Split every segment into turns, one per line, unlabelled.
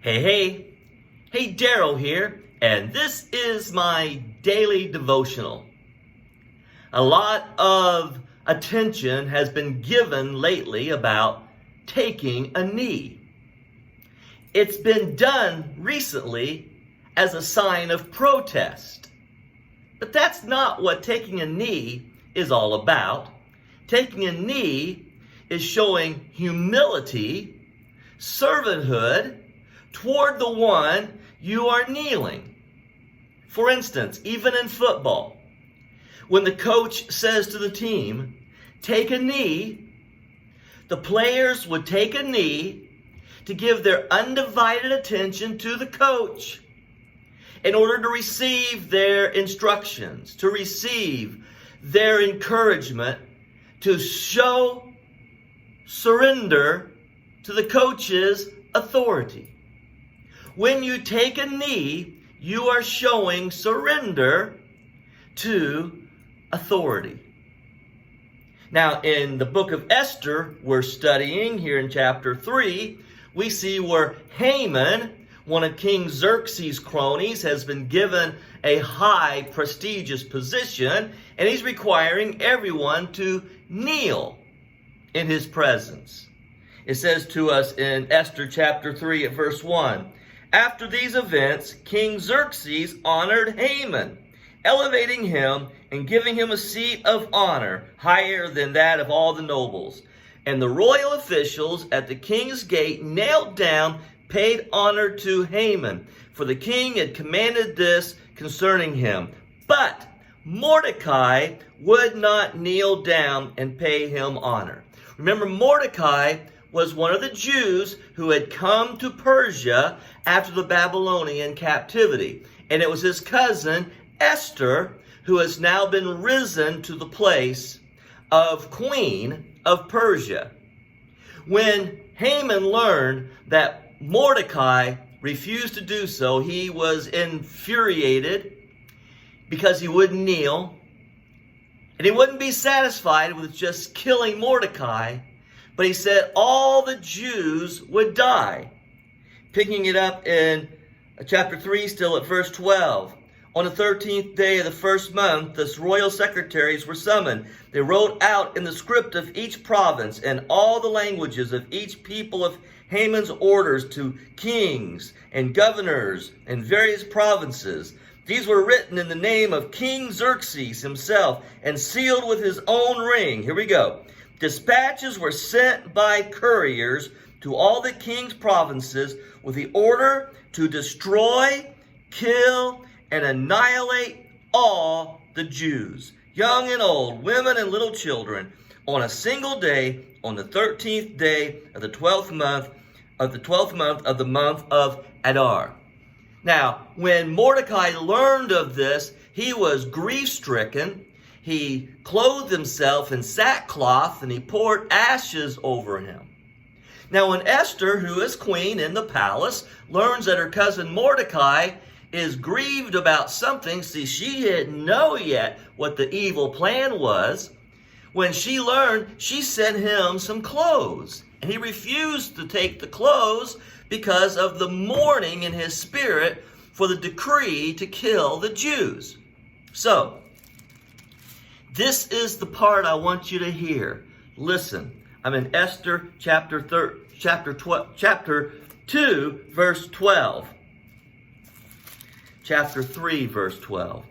Hey, Daryl here, and this is my daily devotional. A lot of attention has been given lately about taking a knee. It's been done recently as a sign of protest. But that's not what taking a knee is all about. Taking a knee is showing humility, servanthood, toward the one you are kneeling. For instance, even in football, when the coach says to the team, take a knee, the players would take a knee to give their undivided attention to the coach in order to receive their instructions, to receive their encouragement, to show surrender to the coach's authority. When you take a knee, you are showing surrender to authority. Now, in the book of Esther, we're studying here in chapter 3, we see where Haman, one of King Xerxes' cronies, has been given a high, prestigious position, and he's requiring everyone to kneel in his presence. It says to us in Esther chapter 3 at verse 1, after these events, King Xerxes honored Haman, elevating him and giving him a seat of honor higher than that of all the nobles. And the royal officials at the king's gate knelt down, paid honor to Haman, for the king had commanded this concerning him. But Mordecai would not kneel down and pay him honor. Remember, Mordecai was one of the Jews who had come to Persia after the Babylonian captivity. And it was his cousin, Esther, who has now been risen to the place of queen of Persia. When Haman learned that Mordecai refused to do so, he was infuriated because he wouldn't kneel. And he wouldn't be satisfied with just killing Mordecai, but he said all the Jews would die. Picking it up in chapter 3, still at verse 12. On the 13th day of the first month, the royal secretaries were summoned. They wrote out in the script of each province and all the languages of each people of Haman's orders to kings and governors in various provinces. These were written in the name of King Xerxes himself and sealed with his own ring. Here we go. Dispatches were sent by couriers to all the king's provinces with the order to destroy, kill, and annihilate all the Jews, young and old, women and little children, on a single day, on the 13th day of the 12th month of the month of Adar. Now, when Mordecai learned of this, he was grief-stricken. He clothed himself in sackcloth and he poured ashes over him. Now, when Esther, who is queen in the palace, learns that her cousin Mordecai is grieved about something, see, she didn't know yet what the evil plan was. When she learned, she sent him some clothes. And he refused to take the clothes because of the mourning in his spirit for the decree to kill the Jews. So, this is the part I want you to hear. Listen, I'm in Esther chapter 2, verse 12. Chapter 3, verse 12.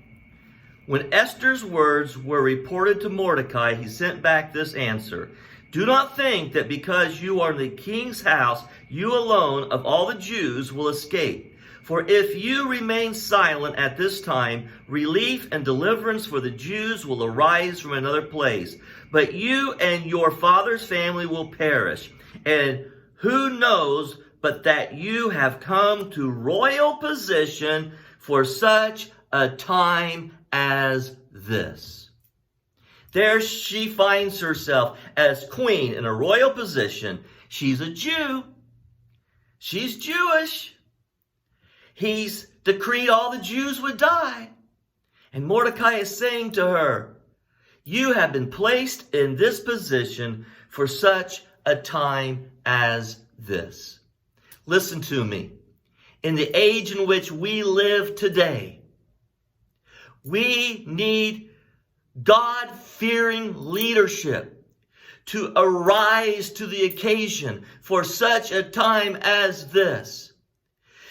When Esther's words were reported to Mordecai, he sent back this answer. Do not think that because you are in the king's house, you alone of all the Jews will escape. For if you remain silent at this time, relief and deliverance for the Jews will arise from another place. But you and your father's family will perish. And who knows but that you have come to royal position for such a time as this. There she finds herself as queen in a royal position. She's a Jew. She's Jewish. He's decreed all the Jews would die. And Mordecai is saying to her, you have been placed in this position for such a time as this. Listen to me. in the age in which we live today, we need God-fearing leadership to arise to the occasion for such a time as this,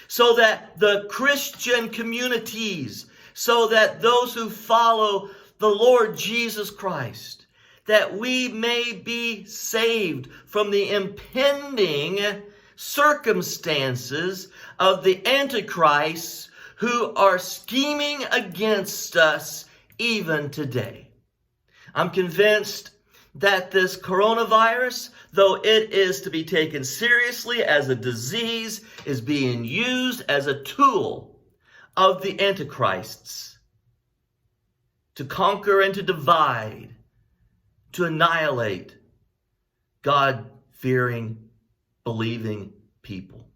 so that the Christian communities, so that those who follow the Lord Jesus Christ, that we may be saved from the impending circumstances of the Antichrists who are scheming against us even today. I'm convinced that this coronavirus, though it is to be taken seriously as a disease, is being used as a tool of the Antichrists to conquer and to divide, to annihilate God-fearing, believing people.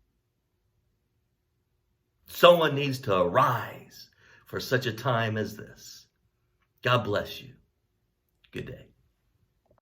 Someone needs to arise for such a time as this. God bless you. Good day.